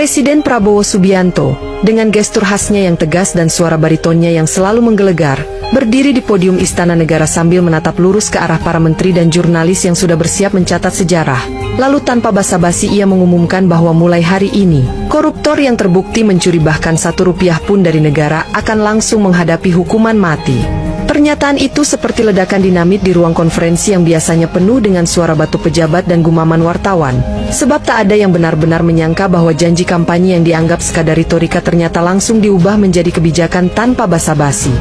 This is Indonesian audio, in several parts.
Presiden Prabowo Subianto, dengan gestur khasnya yang tegas dan suara baritonnya yang selalu menggelegar, berdiri di podium Istana Negara sambil menatap lurus ke arah para menteri dan jurnalis yang sudah bersiap mencatat sejarah. Lalu tanpa basa-basi ia mengumumkan bahwa mulai hari ini, koruptor yang terbukti mencuri bahkan Rp1 pun dari negara akan langsung menghadapi hukuman mati. Pernyataan itu seperti ledakan dinamit di ruang konferensi yang biasanya penuh dengan suara batu pejabat dan gumaman wartawan. Sebab tak ada yang benar-benar menyangka bahwa janji kampanye yang dianggap sekadar retorika ternyata langsung diubah menjadi kebijakan tanpa basa-basi.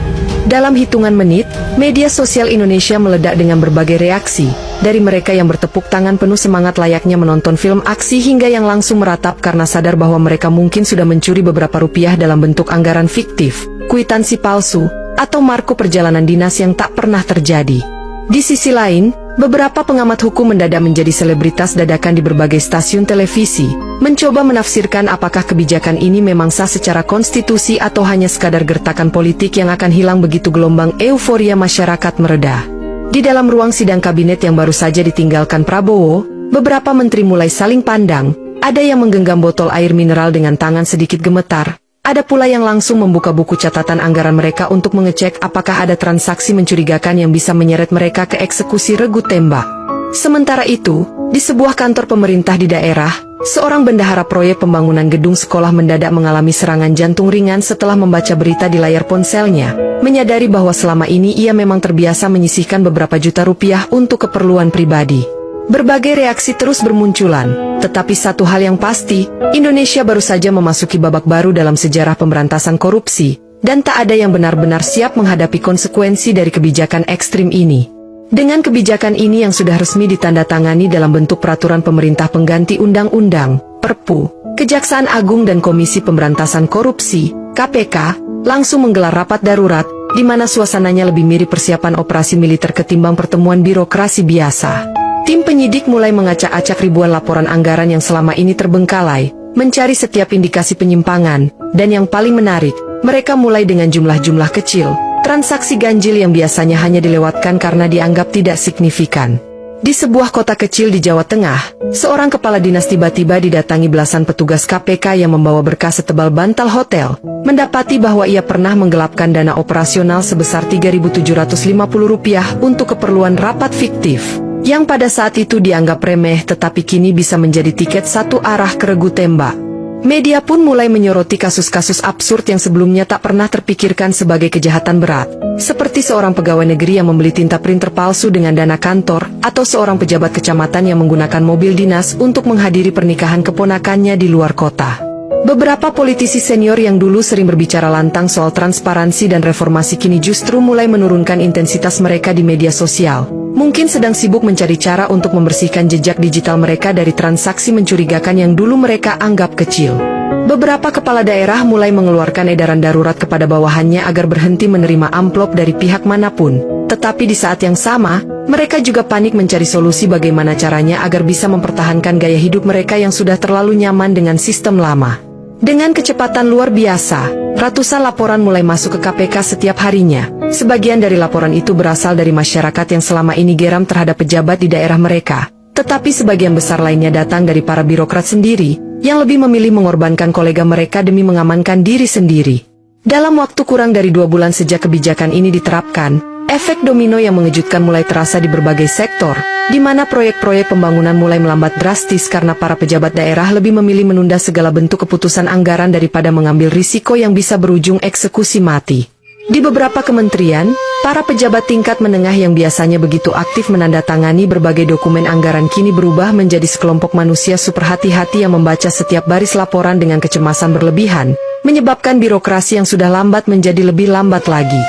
Dalam hitungan menit, media sosial Indonesia meledak dengan berbagai reaksi, dari mereka yang bertepuk tangan penuh semangat layaknya menonton film aksi hingga yang langsung meratap karena sadar bahwa mereka mungkin sudah mencuri beberapa rupiah dalam bentuk anggaran fiktif, kwitansi palsu, atau marko perjalanan dinas yang tak pernah terjadi. Di sisi lain, beberapa pengamat hukum mendadak menjadi selebritas dadakan di berbagai stasiun televisi, mencoba menafsirkan apakah kebijakan ini memang sah secara konstitusi atau hanya sekadar gertakan politik yang akan hilang begitu gelombang euforia masyarakat mereda. Di dalam ruang sidang kabinet yang baru saja ditinggalkan Prabowo, beberapa menteri mulai saling pandang, ada yang menggenggam botol air mineral dengan tangan sedikit gemetar. Ada pula yang langsung membuka buku catatan anggaran mereka untuk mengecek apakah ada transaksi mencurigakan yang bisa menyeret mereka ke eksekusi regu tembak. Sementara itu, di sebuah kantor pemerintah di daerah, seorang bendahara proyek pembangunan gedung sekolah mendadak mengalami serangan jantung ringan setelah membaca berita di layar ponselnya, menyadari bahwa selama ini ia memang terbiasa menyisihkan beberapa juta rupiah untuk keperluan pribadi. Berbagai reaksi terus bermunculan, tetapi satu hal yang pasti, Indonesia baru saja memasuki babak baru dalam sejarah pemberantasan korupsi, dan tak ada yang benar-benar siap menghadapi konsekuensi dari kebijakan ekstrim ini. Dengan kebijakan ini yang sudah resmi ditandatangani dalam bentuk peraturan pemerintah pengganti undang-undang, Perpu, Kejaksaan Agung dan Komisi Pemberantasan Korupsi, KPK, langsung menggelar rapat darurat, di mana suasananya lebih mirip persiapan operasi militer ketimbang pertemuan birokrasi biasa. Tim penyidik mulai mengacak-acak ribuan laporan anggaran yang selama ini terbengkalai, mencari setiap indikasi penyimpangan, dan yang paling menarik, mereka mulai dengan jumlah-jumlah kecil, transaksi ganjil yang biasanya hanya dilewatkan karena dianggap tidak signifikan. Di sebuah kota kecil di Jawa Tengah, seorang kepala dinas tiba-tiba didatangi belasan petugas KPK yang membawa berkas setebal bantal hotel, mendapati bahwa ia pernah menggelapkan dana operasional sebesar Rp3.750 untuk keperluan rapat fiktif, yang pada saat itu dianggap remeh tetapi kini bisa menjadi tiket satu arah ke regu tembak. Media pun mulai menyoroti kasus-kasus absurd yang sebelumnya tak pernah terpikirkan sebagai kejahatan berat, seperti seorang pegawai negeri yang membeli tinta printer palsu dengan dana kantor, atau seorang pejabat kecamatan yang menggunakan mobil dinas untuk menghadiri pernikahan keponakannya di luar kota. Beberapa politisi senior yang dulu sering berbicara lantang soal transparansi dan reformasi kini justru mulai menurunkan intensitas mereka di media sosial. Mungkin sedang sibuk mencari cara untuk membersihkan jejak digital mereka dari transaksi mencurigakan yang dulu mereka anggap kecil. Beberapa kepala daerah mulai mengeluarkan edaran darurat kepada bawahannya agar berhenti menerima amplop dari pihak manapun. Tetapi di saat yang sama, mereka juga panik mencari solusi bagaimana caranya agar bisa mempertahankan gaya hidup mereka yang sudah terlalu nyaman dengan sistem lama. Dengan kecepatan luar biasa, ratusan laporan mulai masuk ke KPK setiap harinya. Sebagian dari laporan itu berasal dari masyarakat yang selama ini geram terhadap pejabat di daerah mereka. Tetapi sebagian besar lainnya datang dari para birokrat sendiri, yang lebih memilih mengorbankan kolega mereka demi mengamankan diri sendiri. Dalam waktu kurang dari 2 bulan sejak kebijakan ini diterapkan, efek domino yang mengejutkan mulai terasa di berbagai sektor, di mana proyek-proyek pembangunan mulai melambat drastis karena para pejabat daerah lebih memilih menunda segala bentuk keputusan anggaran daripada mengambil risiko yang bisa berujung eksekusi mati. Di beberapa kementerian, para pejabat tingkat menengah yang biasanya begitu aktif menandatangani berbagai dokumen anggaran kini berubah menjadi sekelompok manusia super hati-hati yang membaca setiap baris laporan dengan kecemasan berlebihan, menyebabkan birokrasi yang sudah lambat menjadi lebih lambat lagi.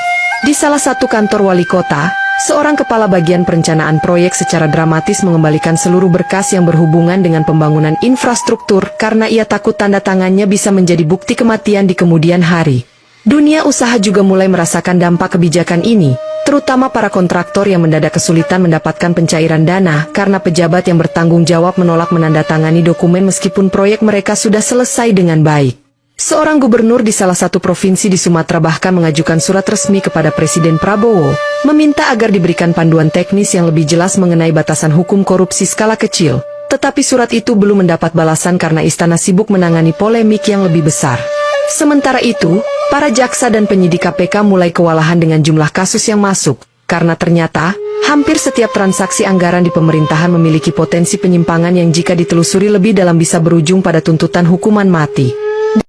Di salah satu kantor wali kota, seorang kepala bagian perencanaan proyek secara dramatis mengembalikan seluruh berkas yang berhubungan dengan pembangunan infrastruktur karena ia takut tanda tangannya bisa menjadi bukti kematian di kemudian hari. Dunia usaha juga mulai merasakan dampak kebijakan ini, terutama para kontraktor yang mendadak kesulitan mendapatkan pencairan dana karena pejabat yang bertanggung jawab menolak menandatangani dokumen meskipun proyek mereka sudah selesai dengan baik. Seorang gubernur di salah satu provinsi di Sumatera bahkan mengajukan surat resmi kepada Presiden Prabowo, meminta agar diberikan panduan teknis yang lebih jelas mengenai batasan hukum korupsi skala kecil. Tetapi surat itu belum mendapat balasan karena istana sibuk menangani polemik yang lebih besar. Sementara itu, para jaksa dan penyidik KPK mulai kewalahan dengan jumlah kasus yang masuk, karena ternyata, hampir setiap transaksi anggaran di pemerintahan memiliki potensi penyimpangan yang jika ditelusuri lebih dalam bisa berujung pada tuntutan hukuman mati.